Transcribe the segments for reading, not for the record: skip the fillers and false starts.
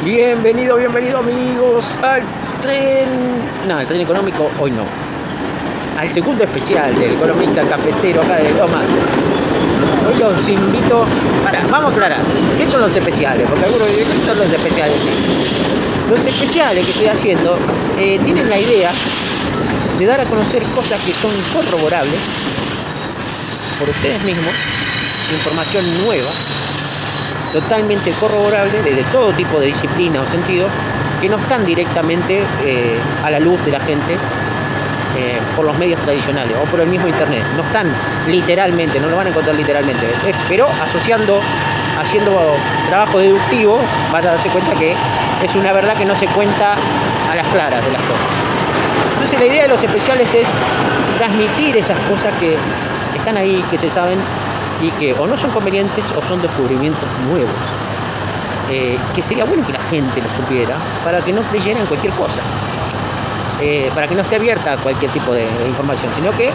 Bienvenido amigos al tren... No, el tren económico hoy no. Al segundo especial del economista cafetero acá de Lomas. Hoy los invito... vamos a aclarar. ¿Qué son los especiales? Porque algunos dicen, ¿qué son los especiales? Sí. Los especiales que estoy haciendo tienen la idea de dar a conocer cosas que son corroborables por ustedes mismos, información nueva, totalmente corroborable desde todo tipo de disciplina o sentido, que no están directamente a la luz de la gente por los medios tradicionales o por el mismo internet. No están literalmente, no lo van a encontrar literalmente, pero haciendo trabajo deductivo van a darse cuenta que es una verdad que no se cuenta a las claras de las cosas. Entonces la idea de los especiales es transmitir esas cosas que están ahí, que se saben y que o no son convenientes o son descubrimientos nuevos, que sería bueno que la gente lo supiera para que no creyera en cualquier cosa, para que no esté abierta a cualquier tipo de información, sino que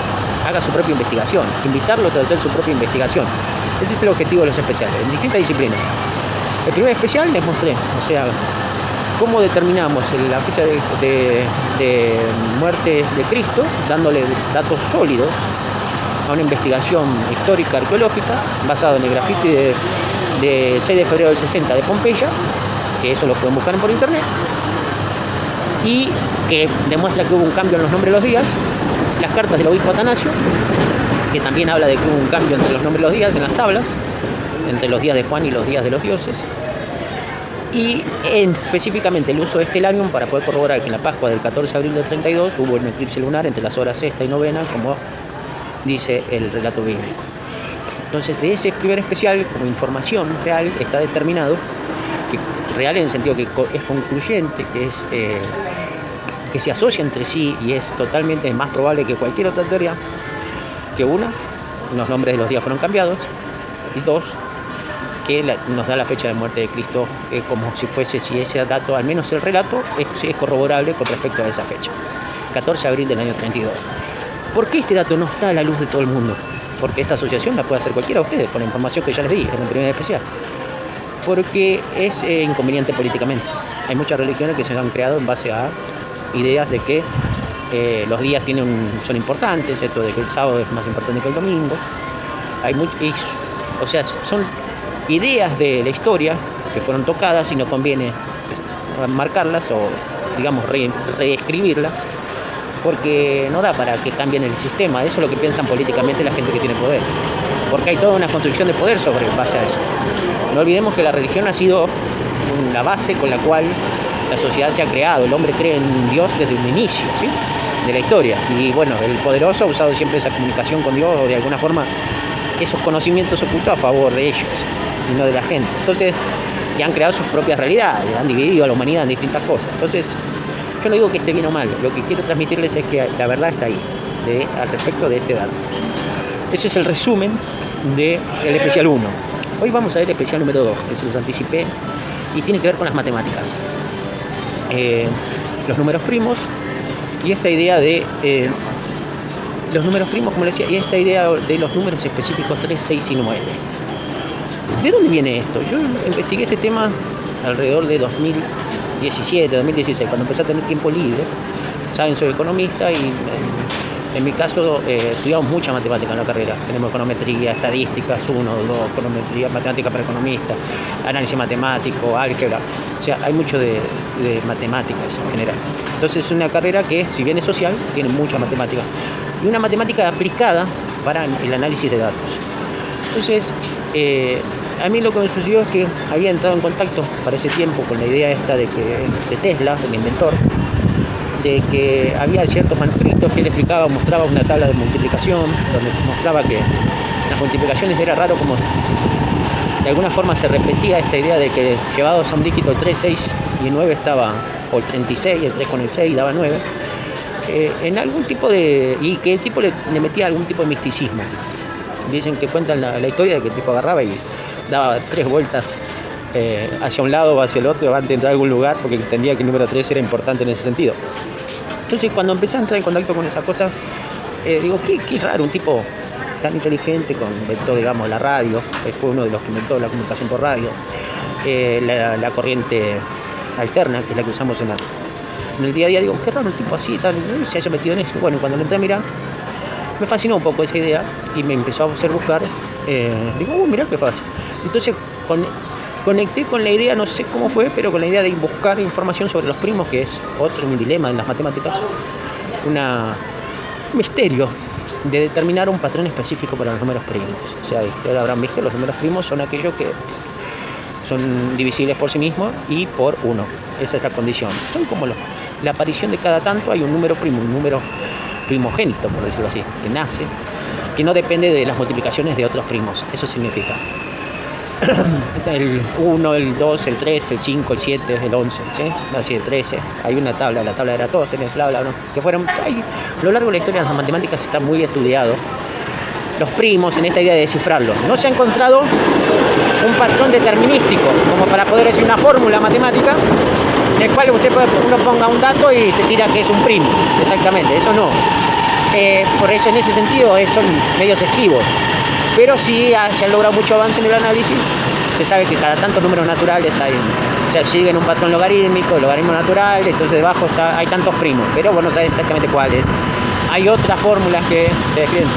haga su propia investigación, invitarlos a hacer su propia investigación. Ese es el objetivo de los especiales, en distintas disciplinas. El primer especial les mostré, o sea, cómo determinamos la fecha de muerte de Cristo, dándole datos sólidos a una investigación histórica arqueológica basada en el grafiti de 6 de febrero del 60 de Pompeya, que eso lo pueden buscar por internet, y que demuestra que hubo un cambio en los nombres de los días, las cartas del obispo Atanasio, que también habla de que hubo un cambio entre los nombres de los días en las tablas, entre los días de Juan y los días de los dioses, y específicamente el uso de Stellarium para poder corroborar que en la Pascua del 14 de abril del 32 hubo un eclipse lunar entre las horas sexta y novena, como dice el relato bíblico. Entonces, de ese primer especial, como información real, está determinado, que real en el sentido que es concluyente, que se asocia entre sí y es totalmente más probable que cualquier otra teoría, que una, los nombres de los días fueron cambiados, y dos, que nos da la fecha de muerte de Cristo como si fuese, si ese dato, al menos el relato, es corroborable con respecto a esa fecha, 14 de abril del año 32. ¿Por qué este dato no está a la luz de todo el mundo? Porque esta asociación la puede hacer cualquiera de ustedes con la información que ya les di en el primer especial. Porque es inconveniente políticamente. Hay muchas religiones que se han creado en base a ideas de que los días son importantes, esto de que el sábado es más importante que el domingo. O sea, son ideas de la historia que fueron tocadas y no conviene marcarlas o, digamos, reescribirlas, porque no da para que cambien el sistema. Eso es lo que piensan políticamente la gente que tiene poder, porque hay toda una construcción de poder sobre base a eso. No olvidemos que la religión ha sido la base con la cual la sociedad se ha creado. El hombre cree en Dios desde un inicio, ¿sí?, de la historia, y bueno, el poderoso ha usado siempre esa comunicación con Dios o de alguna forma esos conocimientos ocultos a favor de ellos y no de la gente. Entonces, y han creado sus propias realidades, han dividido a la humanidad en distintas cosas. Entonces, yo no digo que esté bien o mal, lo que quiero transmitirles es que la verdad está ahí, al respecto de este dato. Ese es el resumen del especial 1. Hoy vamos a ver el especial número 2, que se los anticipé, y tiene que ver con las matemáticas. Los números primos, y esta idea de los números primos, como les decía, y esta idea de los números específicos 3, 6 y 9. ¿De dónde viene esto? Yo investigué este tema alrededor de 2017, 2016, cuando empecé a tener tiempo libre. Saben, soy economista y en mi caso estudiamos mucha matemática en la carrera. Tenemos econometría, estadísticas 1, 2, econometría, matemática para economistas, análisis matemático, álgebra. O sea, hay mucho de matemáticas en general. Entonces es una carrera que, si bien es social, tiene mucha matemática. Y una matemática aplicada para el análisis de datos. Entonces, a mí lo que me sucedió es que había entrado en contacto para ese tiempo con la idea esta de Tesla, el inventor, de que había ciertos manuscritos que él mostraba una tabla de multiplicación, donde mostraba que las multiplicaciones era raro como de alguna forma se repetía esta idea de que llevados a un dígito el 3, 6 y el 9 estaba, o el 36, el 3 con el 6 daba 9, en algún tipo y que el tipo le metía algún tipo de misticismo. Dicen que cuentan la historia de que el tipo agarraba y daba 3 vueltas hacia un lado o hacia el otro antes de entrar a algún lugar, porque entendía que el número 3 era importante en ese sentido. Entonces, cuando empecé a entrar en contacto con esa cosa, digo, qué raro, un tipo tan inteligente, inventó, digamos, la radio, fue uno de los que inventó la comunicación por radio, la corriente alterna, que es la que usamos en el día a día. Digo, qué raro el tipo así, tal, no se haya metido en eso. Bueno, cuando lo entré a mirar, me fascinó un poco esa idea y me empezó a hacer buscar. Digo, mirá qué fácil. Entonces conecté con la idea, no sé cómo fue, pero con la idea de buscar información sobre los primos, que es un dilema en las matemáticas, un misterio de determinar un patrón específico para los números primos. O sea, ustedes habrán visto, los números primos son aquellos que son divisibles por sí mismos y por 1. Esa es la condición. Son como la aparición de cada tanto hay un número primo, un número primogénito, por decirlo así, que nace, que no depende de las multiplicaciones de otros primos. Eso significa el 1, el 2, el 3, el 5, el 7, el 11, ¿sí? Así el 13. Hay una tabla, la tabla de Eratóstenes, bla, bla, bla, que fueron, a lo largo de la historia de las matemáticas está muy estudiado los primos en esta idea de descifrarlos. No se ha encontrado un patrón determinístico como para poder decir una fórmula matemática en el cual uno ponga un dato y te tira que es un primo. Exactamente, eso no. Por eso en ese sentido son medios esquivos. Pero sí se ha logrado mucho avance en el análisis. Se sabe que cada tantos números naturales siguen un patrón logarítmico, logaritmo natural, entonces debajo hay tantos primos, pero bueno, no sabes exactamente cuáles. Hay otras fórmulas que se describen,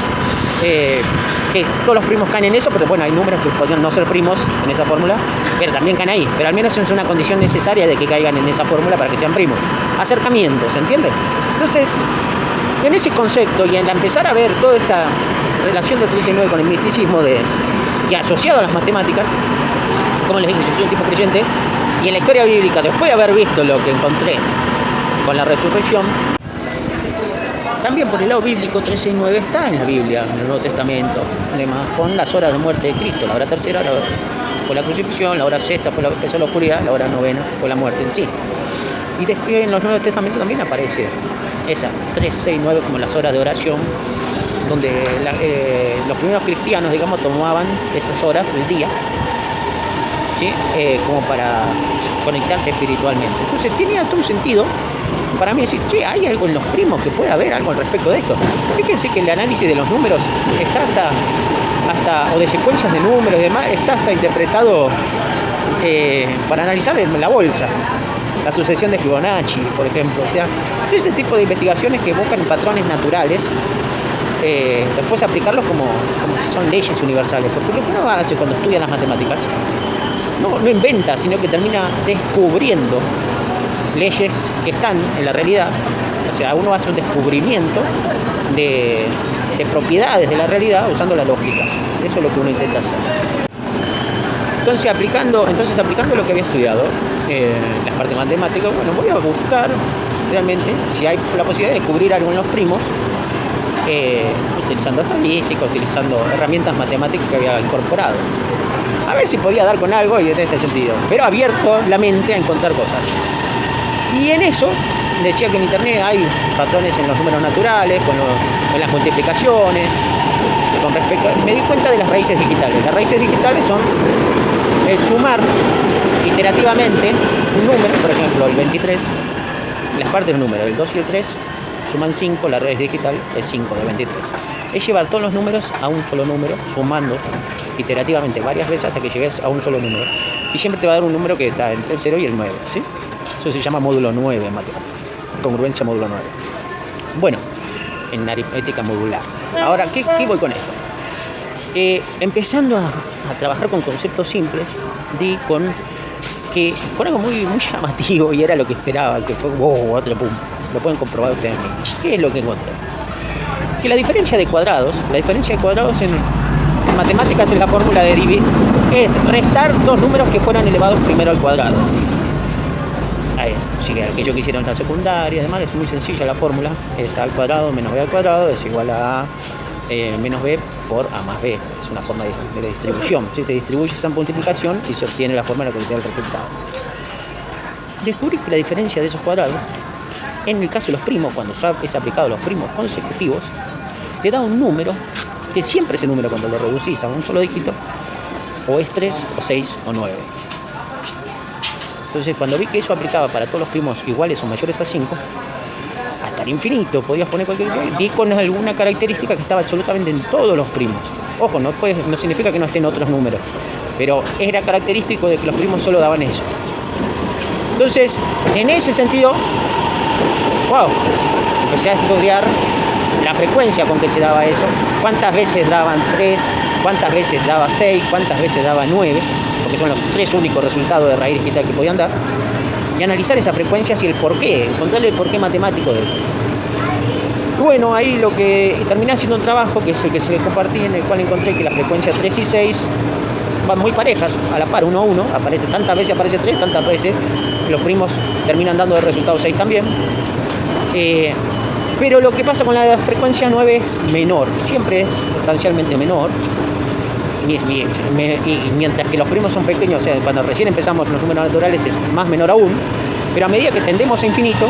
que todos los primos caen en eso, pero bueno, hay números que podrían no ser primos en esa fórmula, pero también caen ahí. Pero al menos es una condición necesaria de que caigan en esa fórmula para que sean primos. Acercamiento, ¿se entiende? Entonces, en ese concepto y en empezar a ver toda esta relación de 3 y 9 con el misticismo que asociado a las matemáticas, como les digo, yo soy un tipo creyente, y en la historia bíblica, después de haber visto lo que encontré con la resurrección, también por el lado bíblico 13 y 9 está en la Biblia, en el Nuevo Testamento, además con las horas de muerte de Cristo. La hora tercera fue la crucifixión, la hora sexta fue empezó la oscuridad, la hora novena fue la muerte en sí. Y después en los Nuevos Testamentos también aparece esa 3, 6, 9 como las horas de oración, donde los primeros cristianos, digamos, tomaban esas horas del día, ¿sí? Como para conectarse espiritualmente. Entonces tenía todo un sentido para mí decir, che, hay algo en los primos, que puede haber algo al respecto de esto. Fíjense que el análisis de los números está hasta o de secuencias de números y demás, está hasta interpretado para analizar en la bolsa. La sucesión de Fibonacci, por ejemplo. O sea, todo ese tipo de investigaciones que buscan patrones naturales, después aplicarlos como si son leyes universales. Porque lo que uno hace cuando estudia las matemáticas, no inventa, sino que termina descubriendo leyes que están en la realidad. O sea, uno hace un descubrimiento de propiedades de la realidad usando la lógica. Eso es lo que uno intenta hacer. Entonces aplicando lo que había estudiado, las partes matemáticas, bueno, voy a buscar realmente si hay la posibilidad de descubrir algo en los primos, utilizando estadística, utilizando herramientas matemáticas que había incorporado. A ver si podía dar con algo y en este sentido, pero abierto la mente a encontrar cosas. Y en eso, decía que en internet hay patrones en los números naturales, con las multiplicaciones, me di cuenta de las raíces digitales. Las raíces digitales son el sumar iterativamente un número, por ejemplo el 23, las partes del número, el 2 y el 3, suman 5, la raíz digital es 5 de 23. Es llevar todos los números a un solo número, sumando iterativamente varias veces hasta que llegues a un solo número. Y siempre te va a dar un número que está entre el 0 y el 9, ¿sí? Eso se llama módulo 9 en matemáticas, congruencia módulo 9. Bueno, en aritmética modular. Ahora, ¿qué voy con esto? Empezando a trabajar con conceptos simples, di con algo muy, muy llamativo, y era lo que esperaba, que fue otro pum. Lo pueden comprobar ustedes mismos. ¿Qué es lo que encontré? Que la diferencia de cuadrados en matemáticas, en la fórmula de Debye, es restar dos números que fueran elevados primero al cuadrado. Si aquello que hicieron en la secundaria, además es muy sencilla la fórmula, es a al cuadrado menos b al cuadrado es igual a menos b por a más b. Es una forma de distribución. Si se distribuye esa multiplicación y se obtiene la forma en la que se da el resultado. Descubrí que la diferencia de esos cuadrados, en el caso de los primos, cuando es aplicado a los primos consecutivos, te da un número, que siempre ese número cuando lo reducís a un solo dígito, o es 3, o 6, o 9. Entonces, cuando vi que eso aplicaba para todos los primos iguales o mayores a 5, hasta el infinito, podías poner cualquier cosa, di con alguna característica que estaba absolutamente en todos los primos. Ojo, no significa que no estén otros números, pero era característico de que los primos solo daban eso. Entonces, en ese sentido, wow, empecé a estudiar la frecuencia con que se daba eso, cuántas veces daban 3, cuántas veces daba 6, cuántas veces daba 9, porque son los 3 únicos resultados de raíz digital que podían dar, y analizar esas frecuencias y el porqué, encontrarle el porqué matemático de eso. Y bueno, ahí lo que terminé haciendo un trabajo, que es el que se compartí, en el cual encontré que las frecuencias 3 y 6 van muy parejas, a la par, 1 a 1, aparece tantas veces aparece 3, tantas veces los primos terminan dando el resultado 6 también. Pero lo que pasa con la frecuencia 9 es menor, siempre es sustancialmente menor. Y mientras que los primos son pequeños, o sea, cuando recién empezamos los números naturales es más menor aún, pero a medida que tendemos a infinito,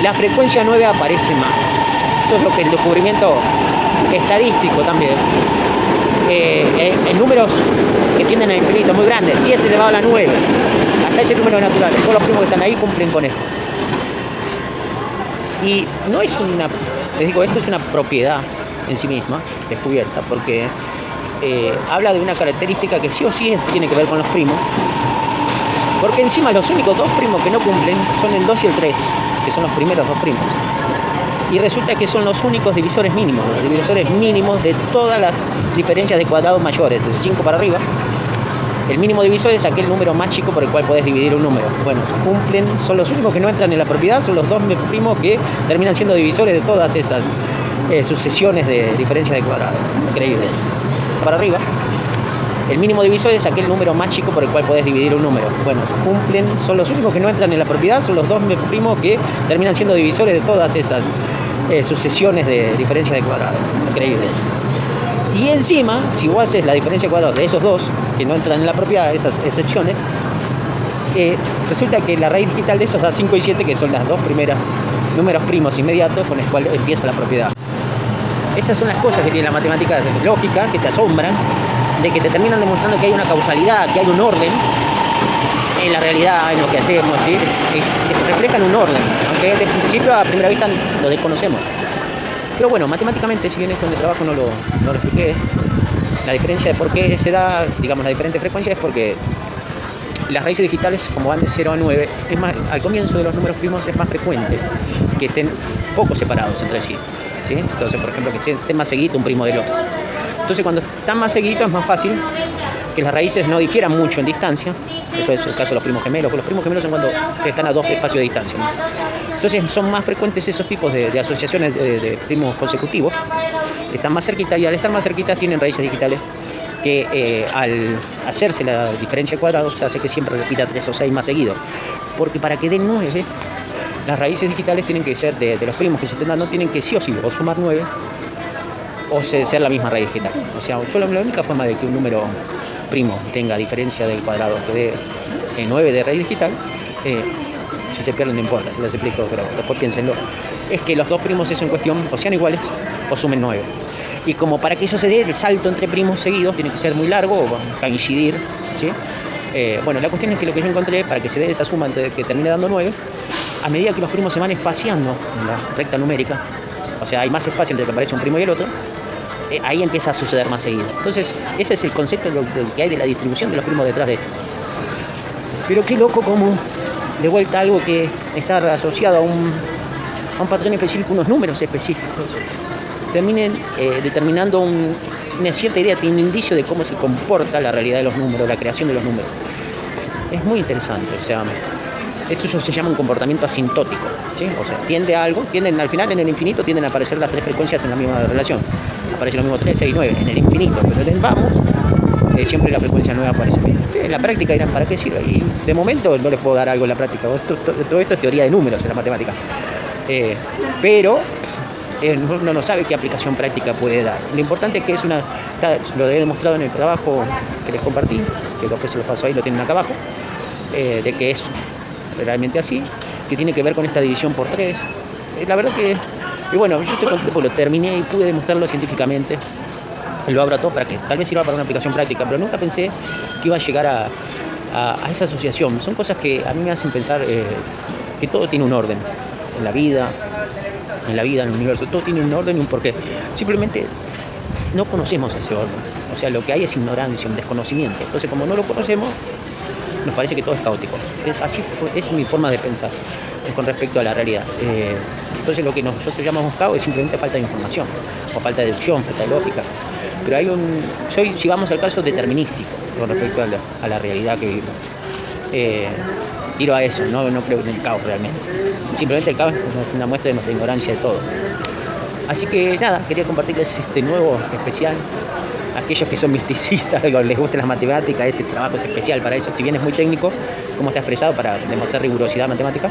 la frecuencia 9 aparece más. Eso es lo que el descubrimiento estadístico también. En números que tienden a infinito muy grandes, 10 elevado a la 9, hasta ese número natural, todos los primos que están ahí cumplen con esto. Y no es una, les digo, esto es una propiedad en sí misma, descubierta, porque habla de una característica que sí o sí tiene que ver con los primos, porque encima los únicos 2 primos que no cumplen son el 2 y el 3, que son los primeros 2 primos. Y resulta que son los únicos divisores mínimos, los divisores mínimos de todas las diferencias de cuadrados mayores, de 5 para arriba. El mínimo divisor es aquel número más chico por el cual podés dividir un número. Bueno, cumplen, son los únicos que no entran en la propiedad, son los 2 primos que terminan siendo divisores de todas esas sucesiones de diferencias de cuadrados. Increíble. Para arriba, el mínimo divisor es aquel número más chico por el cual podés dividir un número. Bueno, cumplen, son los únicos que no entran en la propiedad, son los 2 primos que terminan siendo divisores de todas esas sucesiones de diferencias de cuadrados. Increíble. Y encima, si vos haces la diferencia de cuadrados de esos 2 que no entran en la propiedad, esas excepciones, resulta que la raíz digital de esos da 5 y 7, que son las 2 primeras números primos inmediatos con los cuales empieza la propiedad. Esas son las cosas que tiene la matemática lógica, que te asombran, de que te terminan demostrando que hay una causalidad, que hay un orden en la realidad, en lo que hacemos, ¿sí? Que reflejan un orden, aunque de principio a primera vista lo desconocemos. Pero bueno, matemáticamente, si bien esto en el trabajo no lo expliqué, la diferencia de por qué se da, digamos, la diferente frecuencia es porque las raíces digitales, como van de 0 a 9, es más, al comienzo de los números primos es más frecuente que estén poco separados entre sí, ¿sí? Entonces, por ejemplo, que estén más seguido un primo del otro. Entonces, cuando están más seguidos es más fácil que las raíces no difieran mucho en distancia. Eso es el caso de los primos gemelos. Los primos gemelos son cuando están a 2 espacios de distancia, ¿no? Entonces son más frecuentes esos tipos de asociaciones de primos consecutivos, que están más cerquitas, y al estar más cerquitas tienen raíces digitales que al hacerse la diferencia de cuadrados hace que siempre repita 3 o 6 más seguido. Porque para que den 9, las raíces digitales tienen que ser, de los primos que se estén dando, tienen que sí o sí o sumar 9 o ser la misma raíz digital. O sea, solo la única forma de que un número primo tenga diferencia del cuadrado que dé 9 de raíz digital, si se pierden no importa, se les explico, pero después piénsenlo, es que los 2 primos eso en cuestión o sean iguales o sumen 9. Y como para que eso se dé, el salto entre primos seguidos tiene que ser muy largo o coincidir, ¿sí? Bueno, la cuestión es que lo que yo encontré para que se dé esa suma que termine dando 9, a medida que los primos se van espaciando en la recta numérica, o sea, hay más espacio entre que aparece un primo y el otro, ahí empieza a suceder más seguido. Entonces, ese es el concepto de lo que hay de la distribución de los primos detrás de esto. Pero qué loco como, de vuelta, algo que está asociado a un patrón específico, unos números específicos, terminen determinando una cierta idea, tiene un indicio de cómo se comporta la realidad de los números, la creación de los números. Es muy interesante, o sea, esto se llama un comportamiento asintótico, ¿sí? O sea, tienden al final en el infinito tienden a aparecer las 3 frecuencias en la misma relación. Aparece lo mismo 3, 6, 9 en el infinito, pero en el vamos, siempre la frecuencia 9 aparece. En la práctica dirán, ¿para qué sirve? Y de momento no les puedo dar algo en la práctica. Todo esto es teoría de números en la matemática. Pero uno no sabe qué aplicación práctica puede dar. Lo importante es que lo he demostrado en el trabajo que les compartí, que después se los paso ahí, lo tienen acá abajo, de que es realmente así, que tiene que ver con esta división por 3. La verdad que, y bueno, yo estoy contento porque lo terminé y pude demostrarlo científicamente. Lo abro todo para que tal vez sirva para una aplicación práctica, pero nunca pensé que iba a llegar a esa asociación. Son cosas que a mí me hacen pensar que todo tiene un orden en la vida, en el universo, todo tiene un orden y un porqué. Simplemente no conocemos ese orden. O sea, lo que hay es ignorancia, un desconocimiento. Entonces, como no lo conocemos, nos parece que todo es caótico. Es así, es mi forma de pensar con respecto a la realidad. Entonces lo que nosotros llamamos caos es simplemente falta de información, o falta de deducción, falta de lógica. Pero soy, si vamos al caso, determinístico con respecto a la realidad que vivimos. Tiro a eso, no creo en el caos realmente. Simplemente el caos es una muestra de nuestra ignorancia de todo. Así que nada, quería compartirles este nuevo especial. Aquellos que son misticistas, les gustan las matemáticas, este trabajo es especial para eso. Si bien es muy técnico, como está expresado para demostrar rigurosidad matemática,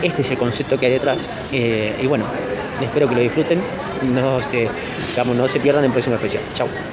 este es el concepto que hay detrás. Y bueno, espero que lo disfruten. No se pierdan en el próximo especial. Chau.